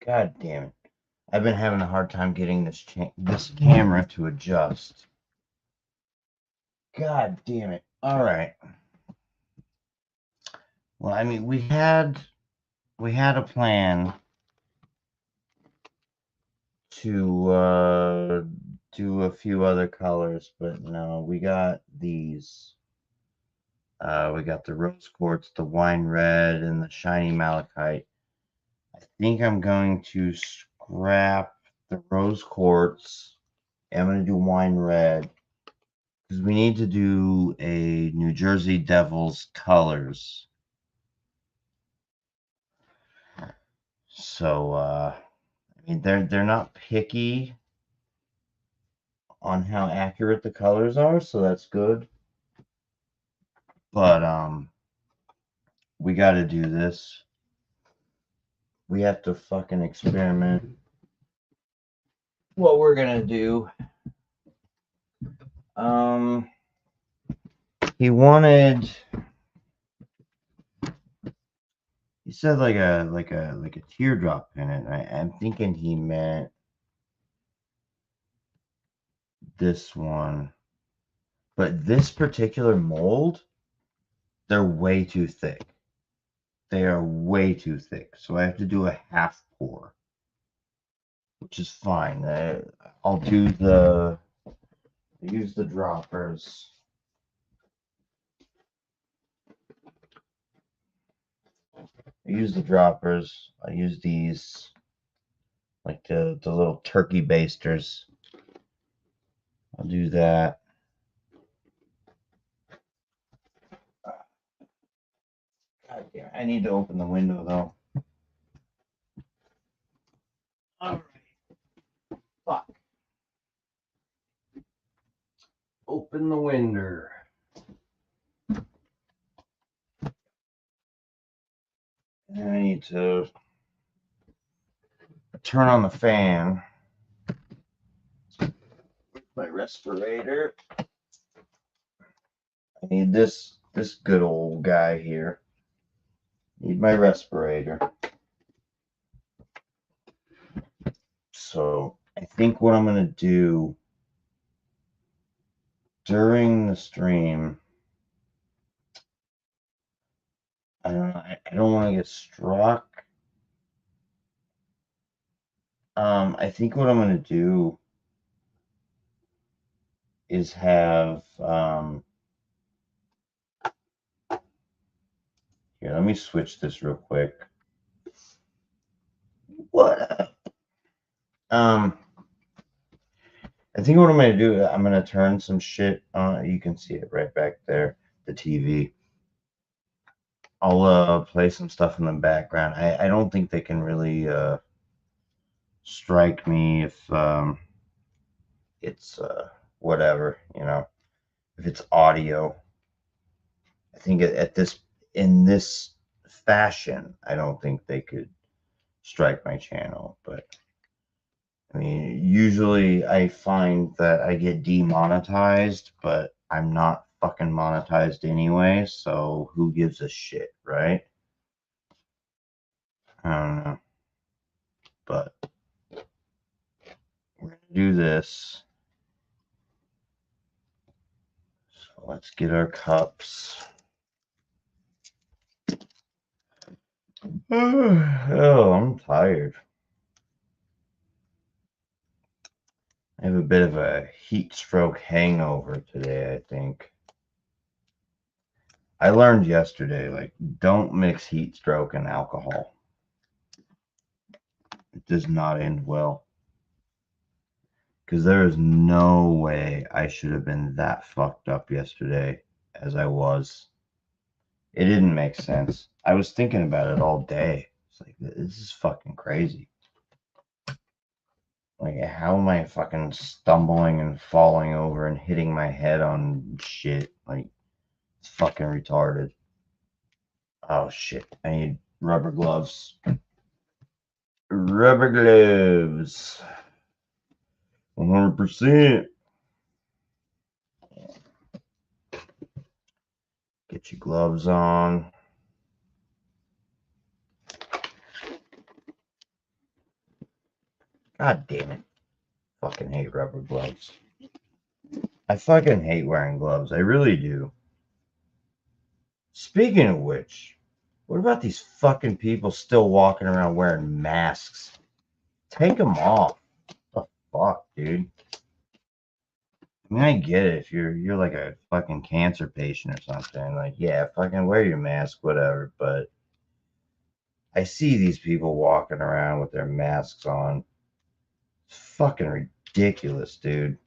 God damn it. I've been having a hard time getting this camera to adjust. God damn it. All right. Well, I mean, we had a plan to do a few other colors, but no, we got these. We got the rose quartz, the wine red, and the shiny malachite. I think I'm going to scrap the rose quartz. I'm going to do wine red because we need to do a New Jersey Devils colors. So, I mean, they're not picky on how accurate the colors are, so that's good. But we got to do this. We have to fucking experiment. What we're gonna do. He wanted. He said like a teardrop in it. I'm thinking he meant this one, but this particular mold, they're way too thick. They are way too thick, so I have to do a half pour, which is fine. I'll use the droppers. I use the droppers. I use these, like the little turkey basters. I'll do that. God damn, I need to open the window though. All right. Fuck. Open the window. And I need to turn on the fan. My respirator. I need this good old guy here. Need my respirator. So I think what I'm gonna do during the stream, I don't want to get struck. I think what I'm gonna do is have here. Let me switch this real quick. What? I think what I'm gonna do, I'm gonna turn some shit on. You can see it right back there, the TV. I'll play some stuff in the background. I don't think they can really strike me if it's whatever, if it's audio. I think in this fashion, I don't think they could strike my channel. But I mean, usually I find that I get demonetized, but I'm not fucking monetized anyway, so who gives a shit, right? I don't know. But we're gonna do this. So let's get our cups. Oh, I'm tired. I have a bit of a heat stroke hangover today, I think. I learned yesterday, like, don't mix heat stroke and alcohol. It does not end well. Because there is no way I should have been that fucked up yesterday as I was. It didn't make sense. I was thinking about it all day. It's like, this is fucking crazy. Like, how am I fucking stumbling and falling over and hitting my head on shit? Like, it's fucking retarded. Oh shit, I need rubber gloves. Rubber gloves. 100%. Get your gloves on. God damn it. Fucking hate rubber gloves. I fucking hate wearing gloves. I really do. Speaking of which, what about these fucking people still walking around wearing masks? Take them off. What the fuck, dude? I mean, I get it if you're like a fucking cancer patient or something. Like, yeah, fucking wear your mask, whatever. But I see these people walking around with their masks on. It's fucking ridiculous, dude.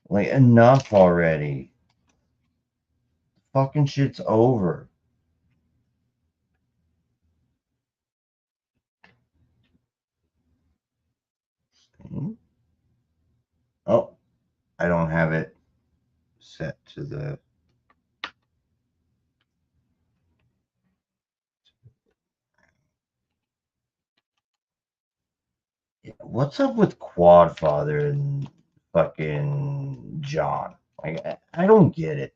Like, enough already. Fucking shit's over. Oh, I don't have it set to the. What's up with Quadfather and fucking John? Like, I don't get it.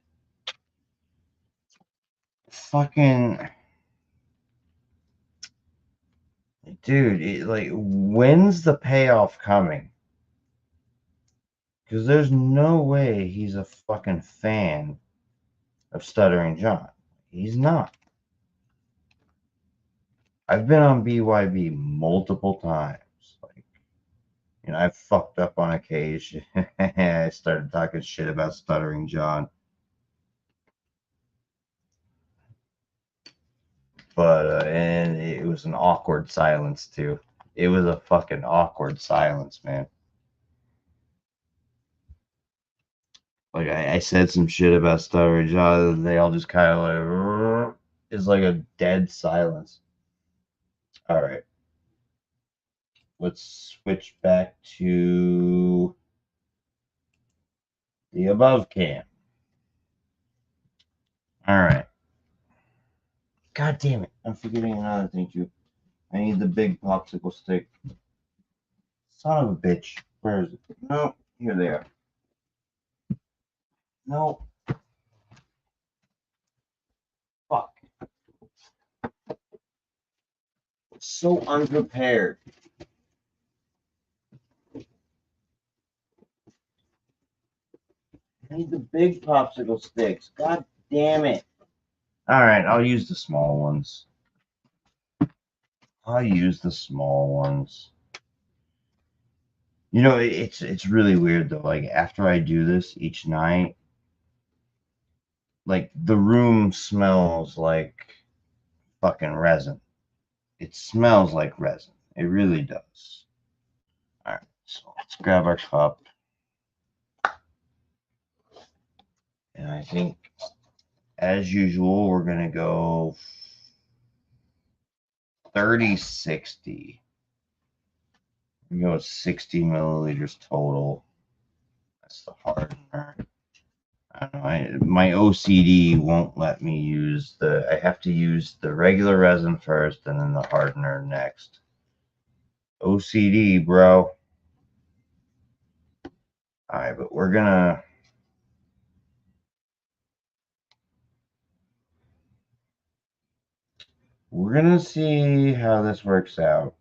Fucking dude, like, when's the payoff coming? Because there's no way he's a fucking fan of Stuttering John. He's not. I've been on BYB multiple times. Like, I fucked up on occasion. I started talking shit about Stuttering John. But, and it was an awkward silence, too. It was a fucking awkward silence, man. Like, I said some shit about Stuttering John, and they all just kind of like, it's like a dead silence. All right. Let's switch back to the above cam. All right. God damn it. I'm forgetting another thing, too. I need the big popsicle stick. Son of a bitch. Where is it? No, here they are. No. Fuck. So unprepared. I need the big popsicle sticks. God damn it. All right, I'll use the small ones. I'll use the small ones. It's really weird though. Like after I do this each night, like the room smells like fucking resin. It smells like resin. It really does. All right, so let's grab our cup. And I think, as usual, we're going to go 30-60. We go 60 milliliters total. That's the hardener. I don't know. My OCD won't let me use I have to use the regular resin first and then the hardener next. OCD, bro. All right, but we're gonna see how this works out.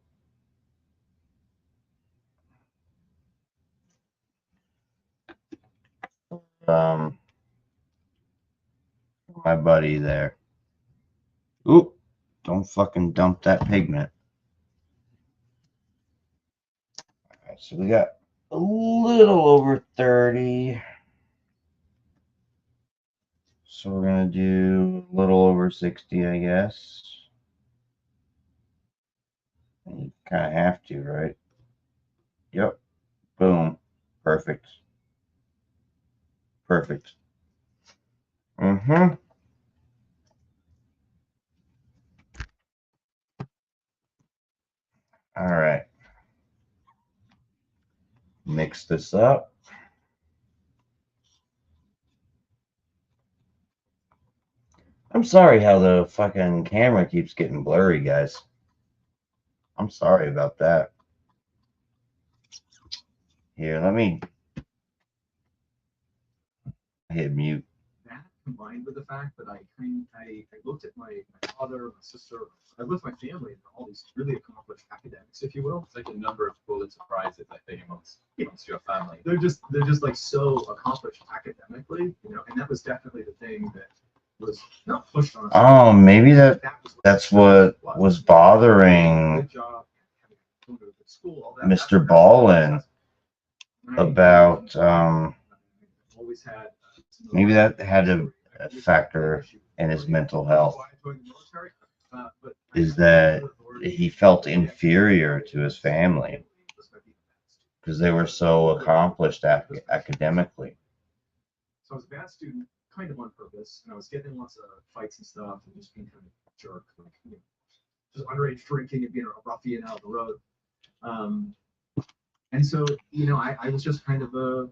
My buddy there. Oop, don't fucking dump that pigment. All right, so we got a little over 30. So we're gonna do a little over 60, I guess. And you kind of have to, right? Yep. Boom. Perfect. Perfect. Mm-hmm. All right. Mix this up. I'm sorry how the fucking camera keeps getting blurry, guys. I'm sorry about that. Here, let me hit mute. combined with the fact that I looked at my father, my sister, I looked at my family and all these really accomplished academics, if you will. It's like a number of Pulitzer prizes, I think, amongst your family. They're just like so accomplished academically, you know, and that was definitely the thing that was not pushed on us. Oh, maybe that's what was bothering Mr. Ballin about maybe that had a factor in his mental health, is that he felt inferior to his family because they were so accomplished academically. So I was a bad student, kind of on purpose, and I was getting in lots of fights and stuff, and just being kind of a jerk, like, you know, just underage drinking and being a ruffian out of the road. And so, you know, I was just kind of a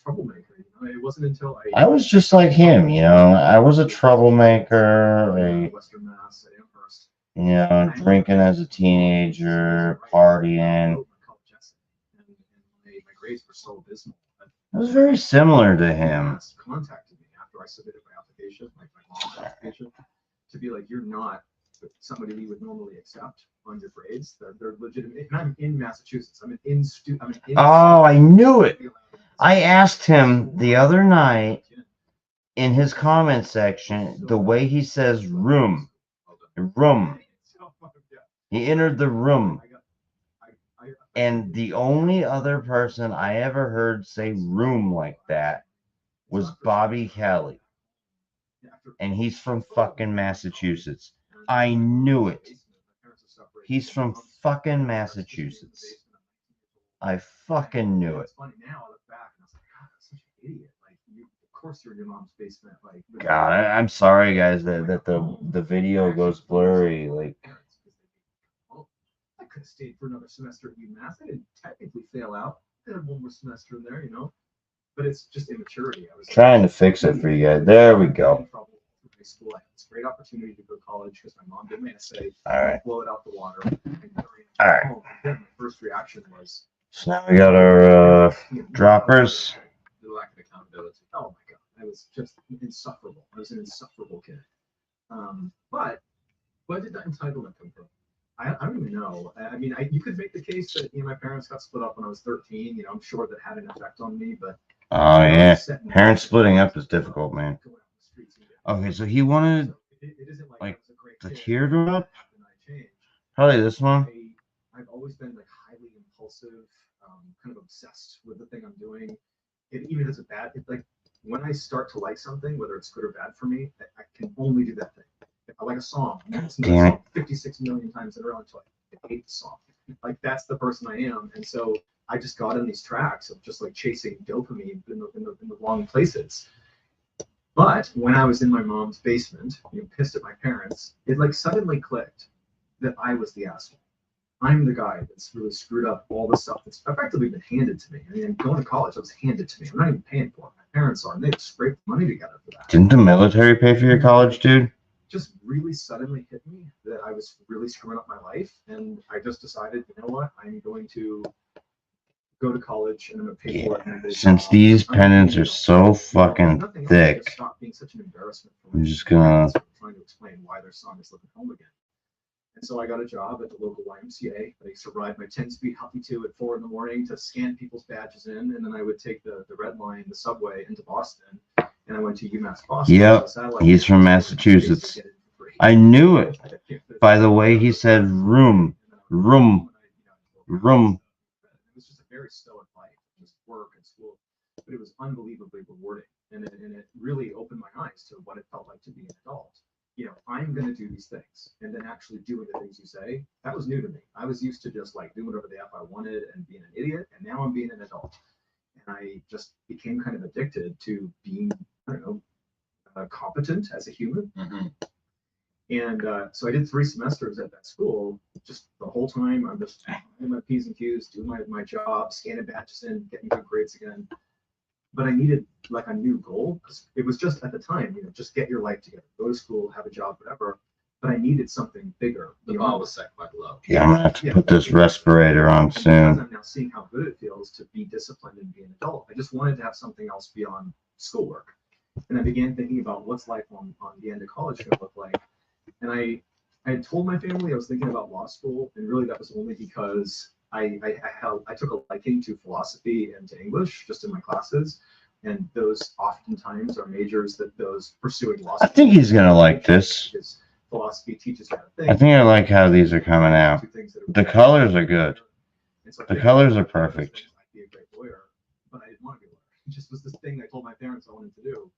troublemaker. You know, it wasn't until I was just like him, you know. I was a troublemaker, Western Mass at Amherst. You know, drinking as a teenager, partying. And my grades were so abysmal. It was very similar to him. Contacted me after I submitted my application, like my mom's application, to be like, you're not somebody we would normally accept on your grades. They're legitimate. And I'm in Massachusetts. Oh, I knew it. I asked him the other night in his comment section the way he says room. He entered the room. And the only other person I ever heard say room like that was Bobby Kelly. And he's from fucking Massachusetts. I knew it. He's from fucking Massachusetts. I fucking knew it. God, I'm sorry, guys, that the video goes blurry. Like, I could have stayed for another semester at UMass. I didn't technically fail out. I had one more semester in there, you know. But it's just immaturity. I was trying to fix it for you guys. There we go. School. I had this great opportunity to go to college because my mom did my essay. All right. Blow it out the water. All right. My first reaction was. So now we got our droppers. The lack of accountability. Oh my god, I was just insufferable. I was an insufferable kid. But where did that entitlement come from? I don't even know. I mean, you could make the case that, you know, my parents got split up when I was 13. You know, I'm sure that had an effect on me. But oh yeah, parents splitting up is difficult, man. Okay, so he wanted like the teardrop. Probably this one. I've always been like highly impulsive, kind of obsessed with the thing I'm doing. Even if it's like when I start to like something, whether it's good or bad for me, I can only do that thing. If I like a song, I listen to the song 56 million times in a row until I hate the song. Like that's the person I am, and so I just got in these tracks of just like chasing dopamine in the wrong places. But when I was in my mom's basement, you know, pissed at my parents, it like suddenly clicked that I was the asshole. I'm the guy that's really screwed up all the stuff that's effectively been handed to me. I mean, going to college, it was handed to me. I'm not even paying for it. My parents are, and they've scraped money together for that. Didn't the military pay for your college, dude? Just really suddenly hit me that I was really screwing up my life, and I just decided, you know what, I'm going to go to college and I'm gonna pay for it. Since these pennants are so fucking thick, stop being such an embarrassment for I'm just gonna trying to explain why their son is living home again. And so I got a job at the local YMCA. I used to ride my 10-speed Huffy 2 at 4 a.m. to scan people's badges in, and then I would take the red line, the subway into Boston, and I went to UMass Boston. Yep, he's from Massachusetts. I knew it by the way he said room. It was just a very stoic life, just work and school, but it was unbelievably rewarding, and it really opened my eyes to what it felt like to be an adult. You know, I'm going to do these things, and then actually doing the things you say, that was new to me. I was used to just like doing whatever the F I wanted and being an idiot, and now I'm being an adult. And I just became kind of addicted to being, I don't know, competent as a human. Mm-hmm. And so I did 3 semesters at that school. Just the whole time, I'm just doing my P's and Q's, doing my job, scanning badges in, getting good grades again. But I needed like a new goal, because it was just at the time, you know, just get your life together, go to school, have a job, whatever. But I needed something bigger. The bar was set quite low. Yeah, I'm gonna have to put this respirator on soon. Because I'm now seeing how good it feels to be disciplined and be an adult. I just wanted to have something else beyond schoolwork. And I began thinking about what's life on the end of college going to look like. And I had told my family I was thinking about law school, and really that was only because I took a liking to philosophy and to English just in my classes, and those oftentimes are majors that those pursuing law I school. think he's gonna like this. Because philosophy teaches you how to I think. think I like how these are coming out. Two things that are The really colors are good. And so I The figured colors if I are did those perfect. things, I'd be a great lawyer, but I didn't want to be a lawyer. It just was this thing I told my parents I wanted to do.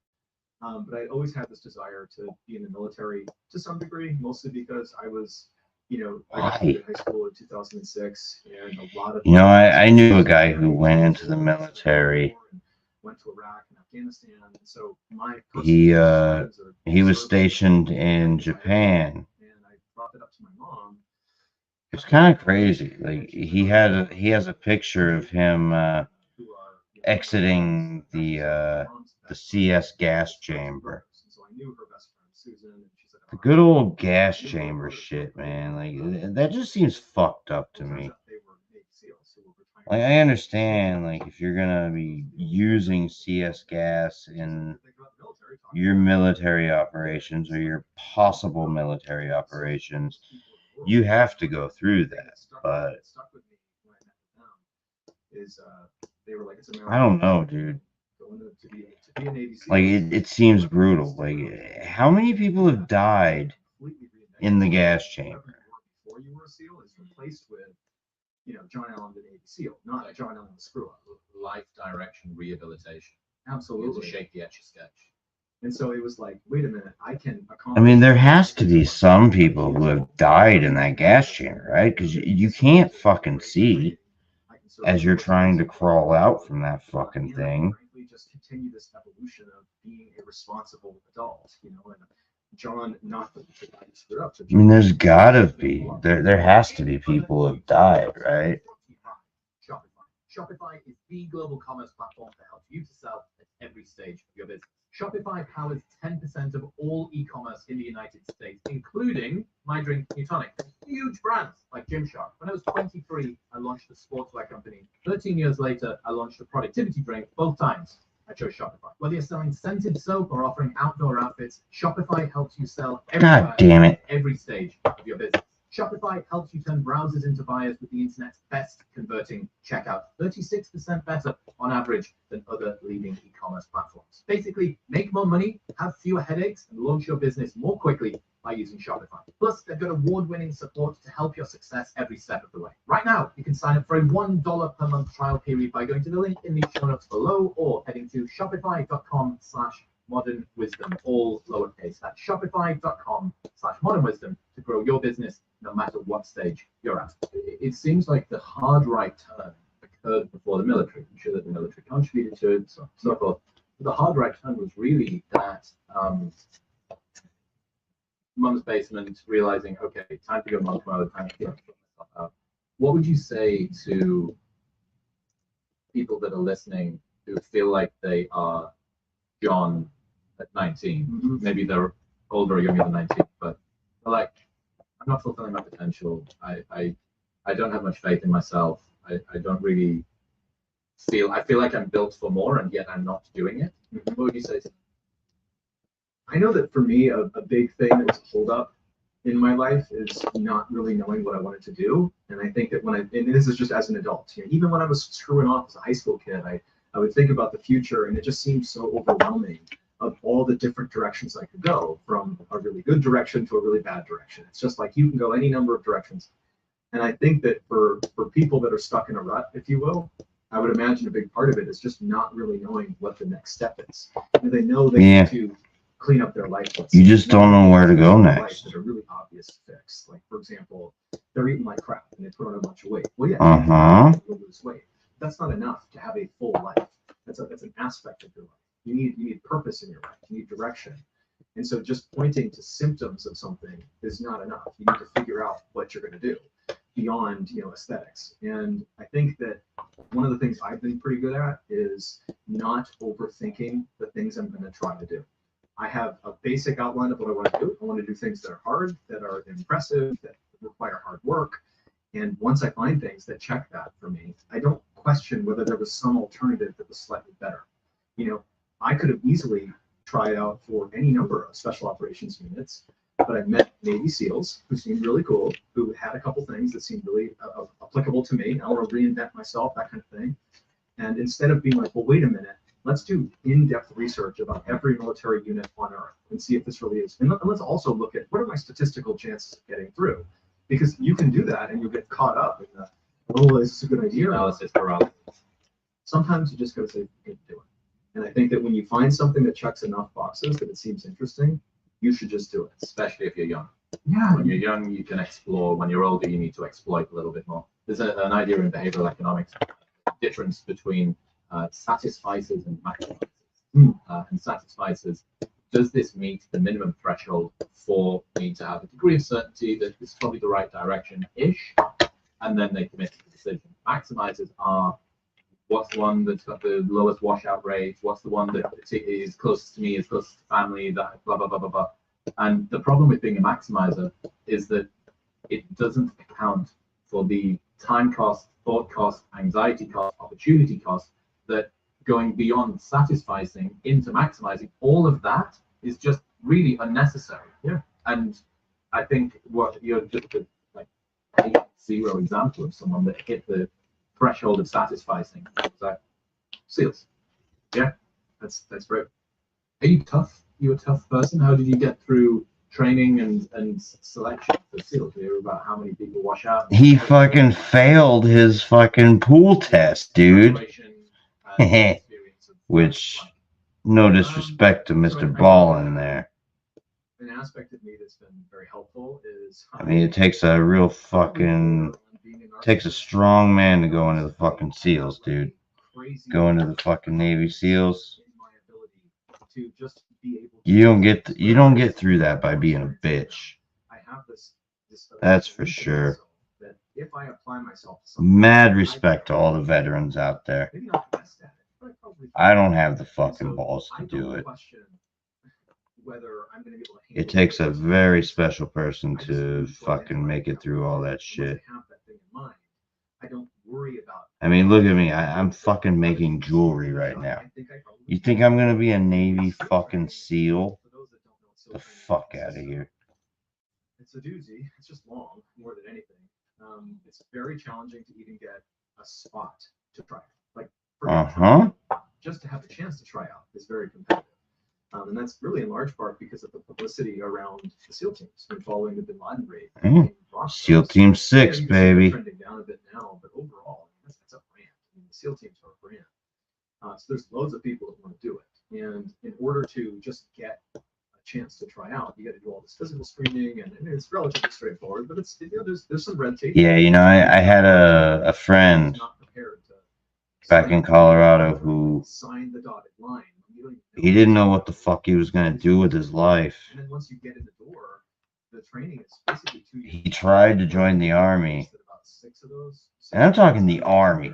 But I always had this desire to be in the military to some degree, mostly because I was, I graduated high school in 2006, and a lot of I knew a guy who went into the military. Went to Iraq and Afghanistan, and so my He was stationed in Japan. and I brought it up to my mom. It's kind of crazy. Like he has a picture of him exiting the CS gas chamber. So I knew her best friend Susan, and she's like, The good old gas chamber shit, man. Like that just seems fucked up to me. Like I understand, like if you're gonna be using CS gas in your military operations or your possible military operations, you have to go through that. But I don't know, dude. Like it seems brutal. Like how many people have died in the gas chamber? Before you were a SEAL is replaced with, John Allen the Navy SEAL, not John Allen the screw up. Life direction rehabilitation. Absolutely. To shake the etch a sketch. And so it was like, wait a minute, I can accomplish. I mean, there has to be some people who have died in that gas chamber, right? Because you can't fucking see as you're trying to crawl out from that fucking thing. Just continue this evolution of being a responsible adult, and John, not the guy who screwed up. I mean, there's gotta be, there has to be people who have died, right? Shopify is the global commerce platform that helps you to sell at every stage of your business. Shopify powers 10% of all e-commerce in the United States, including My Drink Newtonic. Huge brands like Gymshark. When I was 23, I launched a sportswear company. 13 years later, I launched a productivity drink. Both times, I chose Shopify. Whether you're selling scented soap or offering outdoor outfits, Shopify helps you sell God damn it. Every stage of your business. Shopify helps you turn browsers into buyers with the internet's best converting checkout, 36% better on average than other leading e-commerce platforms. Basically, make more money, have fewer headaches, and launch your business more quickly by using Shopify. Plus, they've got award-winning support to help your success every step of the way. Right now, you can sign up for a $1 per month trial period by going to the link in the show notes below or heading to shopify.com/modern wisdom, all lowercase. That's shopify.com/modern wisdom to grow your business no matter what stage you're at. It seems like the hard right turn occurred before the military. I'm sure that the military contributed to it, so forth. The hard right turn was really that mum's basement, realizing, okay, time to go monk mode, time to get myself out. What would you say to people that are listening who feel like they are John at 19? Mm-hmm. Maybe they're older or younger than 19, but they're like, I'm not fulfilling my potential. I don't have much faith in myself. I don't really I feel like I'm built for more, and yet I'm not doing it. Mm-hmm. What would you say to them? I know that for me, a big thing that was a holdup in my life is not really knowing what I wanted to do. And I think that and this is just as an adult, even when I was screwing off as a high school kid, I would think about the future, and it just seemed so overwhelming of all the different directions I could go, from a really good direction to a really bad direction. It's just like you can go any number of directions. And I think that for people that are stuck in a rut, if you will, I would imagine a big part of it is just not really knowing what the next step is. And they know they need to clean up their life. You just don't know where to go next. That a really obvious fix. Like, for example, they're eating like crap and they put on a bunch of weight. Well, yeah, you'll lose weight. That's not enough to have a full life. That's an aspect of your life. You need purpose in your life. You need direction. And so just pointing to symptoms of something is not enough. You need to figure out what you're going to do beyond, aesthetics. And I think that one of the things I've been pretty good at is not overthinking the things I'm going to try to do. I have a basic outline of what I want to do. I want to do things that are hard, that are impressive, that require hard work. And once I find things that check that for me, I don't question whether there was some alternative that was slightly better. I could have easily try it out for any number of special operations units. But I met Navy SEALs who seemed really cool, who had a couple things that seemed really applicable to me. I want to reinvent myself, that kind of thing. And instead of being like, well, wait a minute, let's do in-depth research about every military unit on Earth and see if this really is. And let's also look at what are my statistical chances of getting through, because you can do that and you'll get caught up in the, oh, this is a good idea. Analysis paralysis. Sometimes you just got to say, do it. And I think that when you find something that checks enough boxes that it seems interesting, you should just do it. Especially if you're young. Yeah. When you're young, you can explore. When you're older, you need to exploit a little bit more. There's an idea in behavioral economics, difference between satisficers and maximizers. And satisficers, does this meet the minimum threshold for me to have a degree of certainty that this is probably the right direction-ish? And then they commit to the decision. Maximizers are, what's the one that's got the lowest washout rate? What's the one that is closest to me, is closest to family, that blah, blah, blah, blah, blah. And the problem with being a maximizer is that it doesn't account for the time cost, thought cost, anxiety cost, opportunity cost, that going beyond satisficing into maximizing, all of that is just really unnecessary. Yeah. And I think what you're just a like zero example of someone that hit the threshold of satisficing. So, SEALs. Yeah, that's great. Are you tough? You a tough person? How did you get through training and selection for SEALs? Do you hear about how many people wash out? He fucking failed his fucking pool test, dude. Which, no disrespect to Mr. Ballin there. An aspect of me that's been very helpful is, I mean, it takes a real fucking, takes a strong man to go into the fucking SEALs, dude. Go into the fucking Navy SEALs. You don't get through that by being a bitch. That's for sure. If I apply myself to Mad respect to all the veterans out there. I don't have the fucking balls to do it. It takes a very special person to fucking make it through all that shit. I mean, look at me. I'm fucking making jewelry right now. You think I'm gonna be a Navy fucking SEAL? The fuck out of here. It's a doozy. It's just long, more than anything. It's very challenging to even get a spot to try. Like, just to have a chance to try out is very competitive. And that's really in large part because of the publicity around the SEAL teams and following the Bin Laden raid. SEAL Team 6, baby. Trending down a bit now, but overall, that's a brand. I mean, the SEAL teams are a brand. So there's loads of people that want to do it. And in order to just get a chance to try out, you got to do all this physical screening, and it's relatively straightforward. But it's there's some red tape. Yeah, I had a friend back in Colorado who signed the dotted line. He didn't know what the fuck he was gonna do with his life. And then once you get in the door, the training is basically 2 years. He tried to join the army, and I'm talking the army.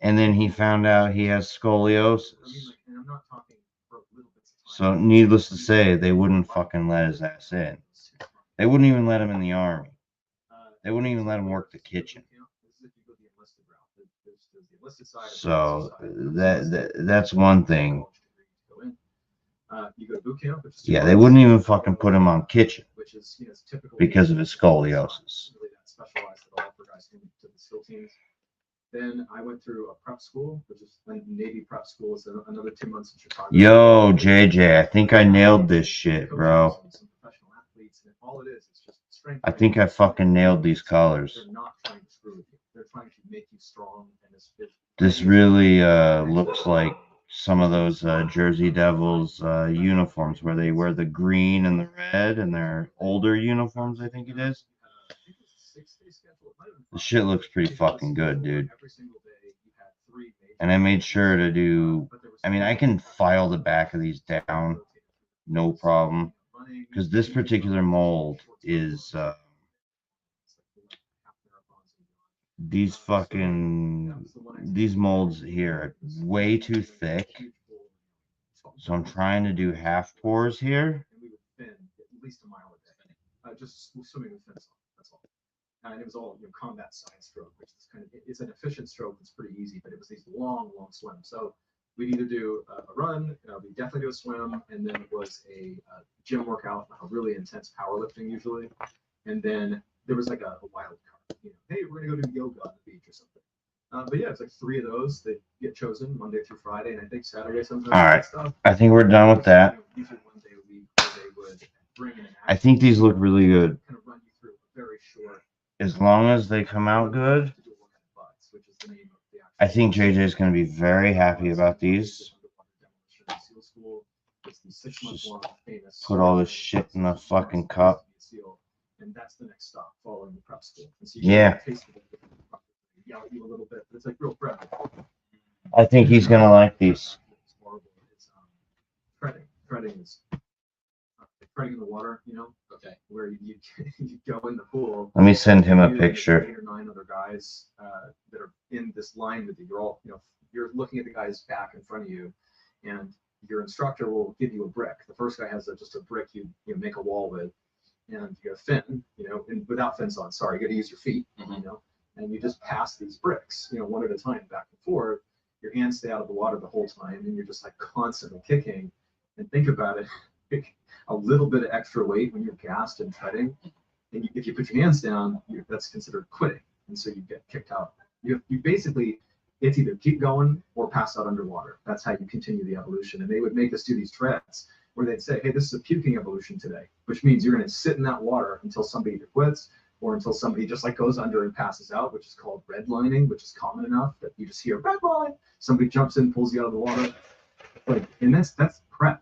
And then he found out he has scoliosis. So needless to say, they wouldn't fucking let his ass in. They wouldn't even let him in the army. They wouldn't even let him work the kitchen. So that's one thing. Yeah, they wouldn't even fucking put him on kitchen because of his scoliosis. Then I went through a prep school, which is a Navy prep school. It's another 2 months in Chicago. Yo, JJ, I think I nailed this shit, bro. I think I fucking nailed these colors. They're not trying to screw with you. They're trying to make you strong. And this really looks like some of those Jersey Devils uniforms where they wear the green and the red, and their older uniforms, I think it is. The shit looks pretty fucking good, dude. And I made sure to do, I mean, I can file the back of these down, no problem. Because this particular mold is, these molds here are way too thick. So I'm trying to do half pours here. Just swimming with fins on, that's all. And it was all combat side stroke, which is it's an efficient stroke that's pretty easy, but it was these long swims. So we'd either do a run, we'd definitely do a swim, and then it was a gym workout, a really intense powerlifting usually, and then there was like a wild card. Hey, we're gonna go do yoga on the beach or something. But yeah, it's like 3 of those that get chosen Monday through Friday, and I think Saturday sometimes. All right, I think we're done with that. Usually one day a week where they would bring in an I think these look really good. kind of run you through a very short. As long as they come out good, I think JJ's going to be very happy about these. Just put all this shit in the fucking cup. And that's the next stop following the prep school. Yeah. Yell at you a little bit, but it's like real prep. I think he's going to like these. It's horrible. It's treading. Treading is treading in the water, Okay. where you go in the pool. Let me send him a You and picture. 8 or 9 other guys that are in this line with you. You're all, you're looking at the guy's back in front of you, and your instructor will give you a brick. The first guy has just a brick you make a wall with, and you have fin, and without fins on. Sorry, you got to use your feet, and you just pass these bricks, one at a time, back and forth. Your hands stay out of the water the whole time, and you're just like constantly kicking. And think about it, a little bit of extra weight when you're gassed and treading, and if you put your hands down, that's considered quitting, and so you get kicked out. You basically, it's either keep going or pass out underwater. That's how you continue the evolution. And they would make us do these treads where they'd say, hey, this is a puking evolution today, which means you're going to sit in that water until somebody either quits or until somebody just like goes under and passes out, which is called redlining, which is common enough that you just hear red line. Somebody jumps in, pulls you out of the water. And that's prep.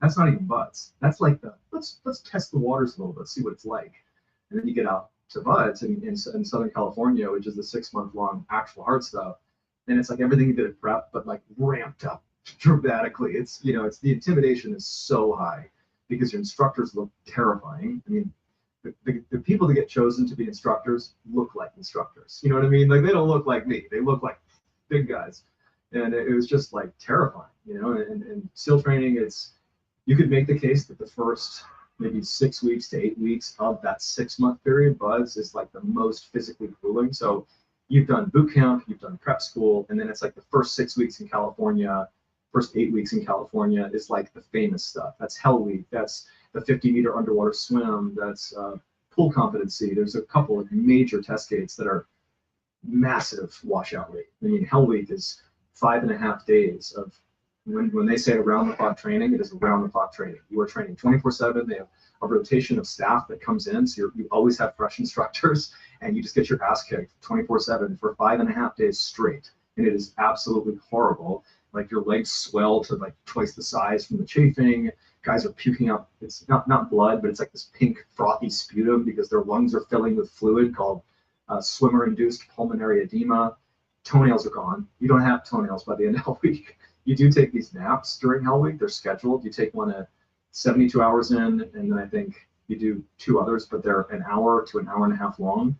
That's not even buds. That's like let's test the waters a little bit, see what it's like. And then you get out to buds in Southern California, which is the 6-month-long actual hard stuff. And it's like everything you did at prep, but like ramped up dramatically. It's it's the intimidation is so high because your instructors look terrifying. I mean, the people that get chosen to be instructors look like instructors. You know what I mean? Like they don't look like me. They look like big guys. And it was just like terrifying, and SEAL training, you could make the case that the first maybe 6 weeks to 8 weeks of that 6-month period, buds, is like the most physically grueling. So you've done boot camp, you've done prep school, and then it's like the first 6 weeks in California, first 8 weeks in California is like the famous stuff. That's Hell Week, that's the 50-meter underwater swim, that's pool competency. There's a couple of major test gates that are massive washout rate. I mean, Hell Week is 5.5 days of when they say around the clock training, it is around the clock training. You are training 24/7. They have a rotation of staff that comes in, so you always have fresh instructors, and you just get your ass kicked 24/7 for 5.5 days straight, and it is absolutely horrible. Like your legs swell to like twice the size from the chafing. Guys are puking up. It's not blood, but it's like this pink frothy sputum because their lungs are filling with fluid called swimmer-induced pulmonary edema. Toenails are gone. You don't have toenails by the end of Hell Week. You do take these naps during Hell Week. They're scheduled. You take one at 72 hours in, and then I think you do 2 others, but they're an hour to an hour and a half long.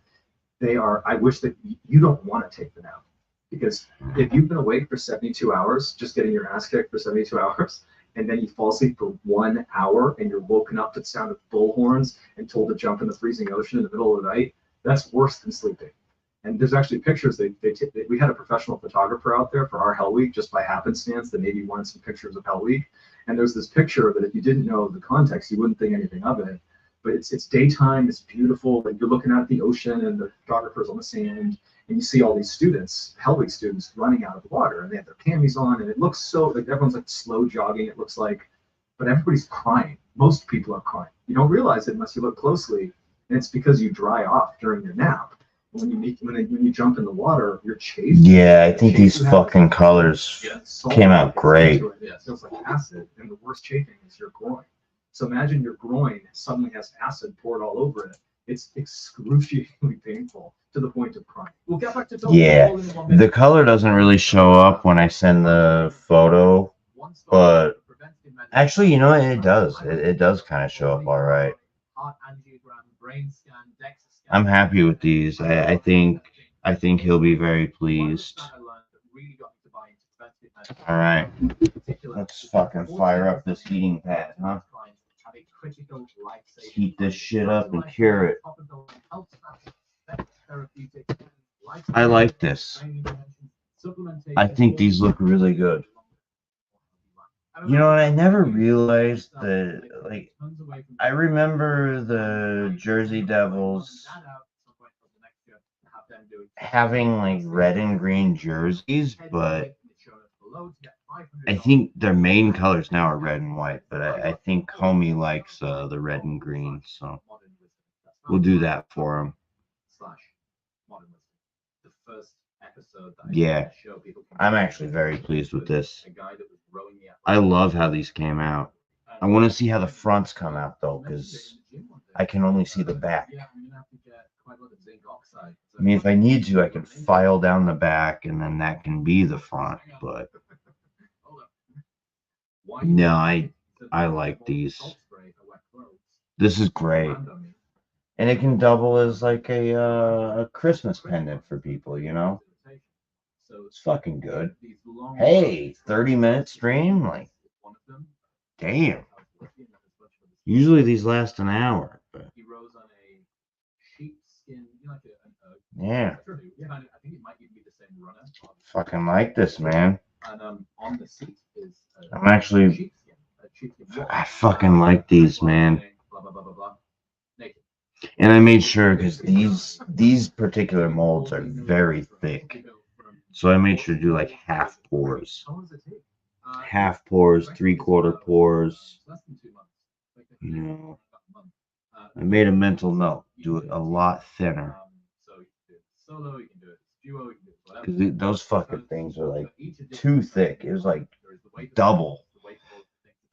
I wish that you don't want to take the nap, because if you've been awake for 72 hours, just getting your ass kicked for 72 hours, and then you fall asleep for 1 hour and you're woken up to the sound of bullhorns and told to jump in the freezing ocean in the middle of the night, that's worse than sleeping. And there's actually pictures. We had a professional photographer out there for our Hell Week just by happenstance. The Navy wanted some pictures of Hell Week, and there's this picture that if you didn't know the context, you wouldn't think anything of it. But it's daytime. It's beautiful. Like you're looking out at the ocean, and the photographer's on the sand, and you see all these students, Hell Week students, running out of the water, and they have their camis on, and it looks so like everyone's like slow jogging. It looks like, but everybody's crying. Most people are crying. You don't realize it unless you look closely, and it's because you dry off during your nap. When you jump in the water, you're chafed. Yeah, I think these fucking colors came out great. It feels like acid, and the worst chafing is your groin. So imagine your groin suddenly has acid poured all over it. It's excruciatingly painful to the point of crying. We'll get back to the color doesn't really show up when I send the photo, but actually, you know what? It does. It does kind of show up all right. I'm happy with these. I think he'll be very pleased. All right, let's fucking fire up this heating pad, huh? Heat this shit up and cure it. I like this. I think these look really good. You know what? I never realized that, like, I remember the Jersey Devils having like red and green jerseys, but I think their main colors now are red and white. But I think Homie likes the red and green, so we'll do that for him. Yeah, I'm actually very pleased with this. I love how these came out. I want to see how the fronts come out though, because I can only see the back. I mean, if I need to, I can file down the back and then that can be the front, but no, I like these. This is great. And it can double as like a Christmas pendant for people, you know? It's fucking good. Hey, 30-minute stream? Like, damn. Usually these last an hour, but yeah. Fucking like this, man. I'm actually, I fucking like these, man. And I made sure because these particular molds are very thick. So I made sure to do like half pours. Half pours, 3/4 pours. You know, I made a mental note. Do it a lot thinner. Because those fucking things are like too thick. It was like double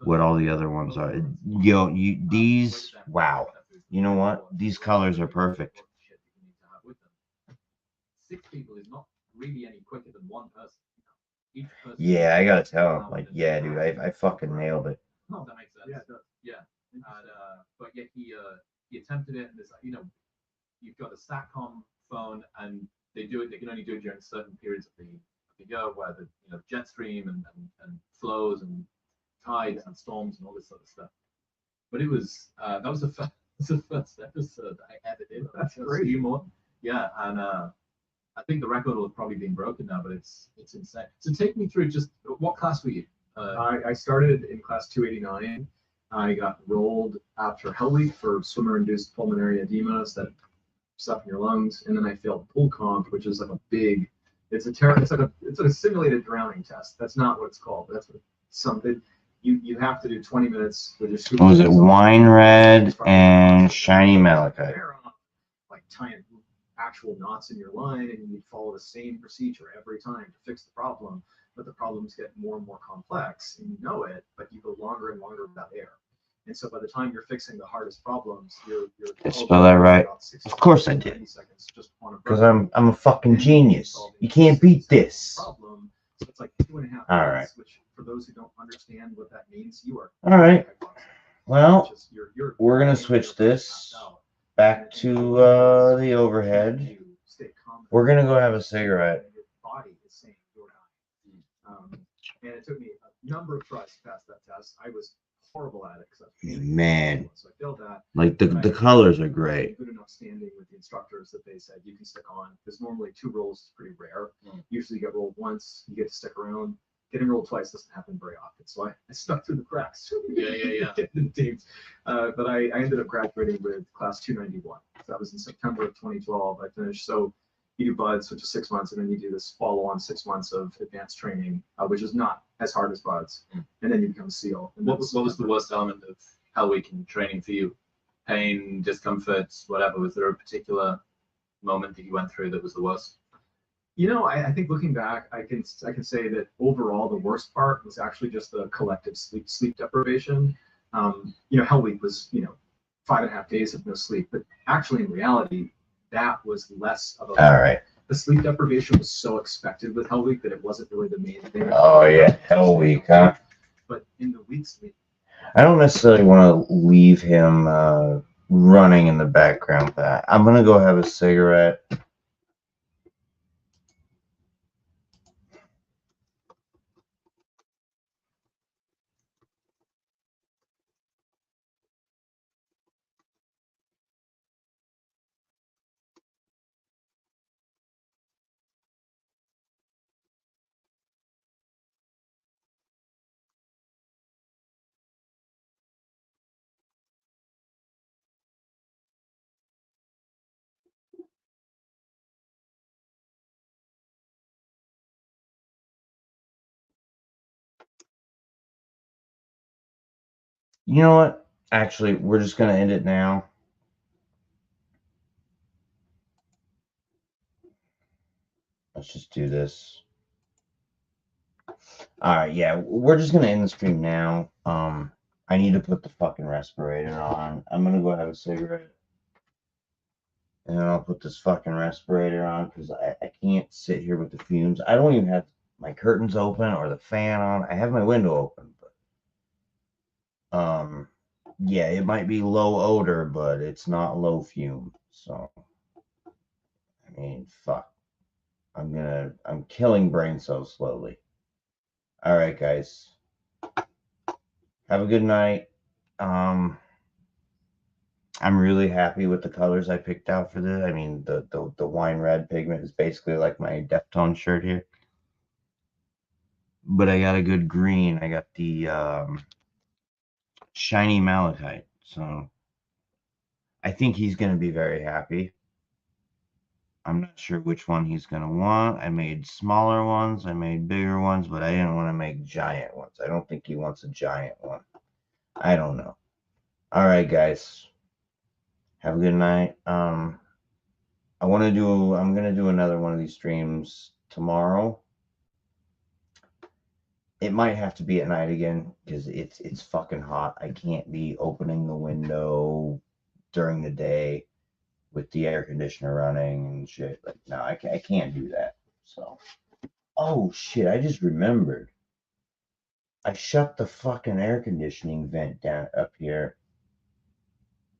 what all the other ones are. Yo, these, wow. You know what? These colors are perfect. Yeah, I gotta tell him, like, yeah, dude, I fucking nailed it. No, that makes sense. Yeah. And, but yeah, he attempted it, and it's like, you've got a SATCOM phone, and they do it. They can only do it during certain periods of the year where the jet stream and flows and tides and storms and all this sort of stuff. But it was that was the first, the first episode that I ever did. That's great. Yeah, and I think the record will have probably been broken now, but it's insane. So take me through just what class were you? I started in class 289. I got rolled after Hell Week for swimmer-induced pulmonary edema, so that stuff in your lungs, and then I failed pool comp, which is like a big. It's like a simulated drowning test. That's not what it's called. That's what something. You have to do 20 minutes with your scuba. Was it wine red and shiny malachite? Like tying actual knots in your line, and you follow the same procedure every time to fix the problem. But the problems get more and more complex, and you know it, but you go longer and longer without air. And so by the time you're fixing the hardest problems, you're Did I spell that right? Of course I did. Because I'm a fucking genius. You can't beat this. So it's like 2.5 All right. Which for those who don't understand what that means, you are. All right. Well, we're gonna switch this back to the overhead. We're gonna go have a cigarette. And it took me a number of tries to pass that test. I was horrible at it Man, so I failed that. like the colors are great. Good enough standing with the instructors that they said you can stick on, because normally 2 rolls is pretty rare. Usually you get rolled once, you get to stick around. Getting rolled twice doesn't happen very often, so I stuck through the cracks. But I ended up graduating with class 291. So that was in September of 2012. I finished. So you do buds, which is 6 months, and then you do this follow-on 6 months of advanced training, which is not as hard as buds, and then you become a SEAL. What was the worst element of Hell Week in training for you? Pain, discomfort, whatever. Was there a particular moment that you went through that was the worst? I think looking back, I can say that overall the worst part was actually just the collective sleep deprivation. Hell Week was 5.5 days of no sleep, but actually in reality, that was less of a. All right. The sleep deprivation was so expected with Hell Week that it wasn't really the main thing. Oh yeah, Hell Week, huh? But in the weeks, I don't necessarily want to leave him running in the background. But I'm gonna go have a cigarette. You know what? Actually, we're just gonna end it now. Let's just do this. All right, yeah, we're just gonna end the stream now. I need to put the fucking respirator on. I'm gonna go have a cigarette, and then I'll put this fucking respirator on because I can't sit here with the fumes. I don't even have my curtains open or the fan on. I have my window open, but yeah, it might be low odor, but it's not low fume. So, I mean, fuck. I'm killing brain cells slowly. All right, guys. Have a good night. Um, I'm really happy with the colors I picked out for this. I mean, the wine red pigment is basically like my Deftone shirt here. But I got a good green. I got the shiny malachite. So I think he's going to be very happy. I'm not sure which one he's going to want. I made smaller ones. I made bigger ones, but I didn't want to make giant ones. I don't think he wants a giant one. I don't know. All right, guys. Have a good night. I'm gonna do another one of these streams tomorrow. It might have to be at night again because it's fucking hot. I can't be opening the window during the day with the air conditioner running and shit. Like, no, I can't do that. So, oh shit, I just remembered. I shut the fucking air conditioning vent down up here.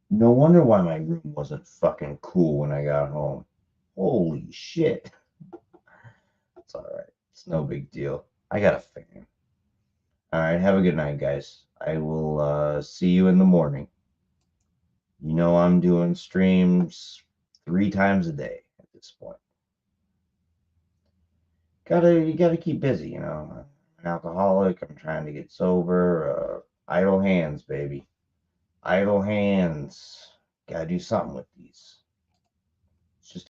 No wonder why my room wasn't fucking cool when I got home. Holy shit. It's all right. It's no big deal. I got a fan. All right. Have a good night, guys. I will see you in the morning. You know I'm doing streams 3 times a day at this point. You gotta keep busy, you know. I'm an alcoholic. I'm trying to get sober. Idle hands, baby. Idle hands. Gotta do something with these.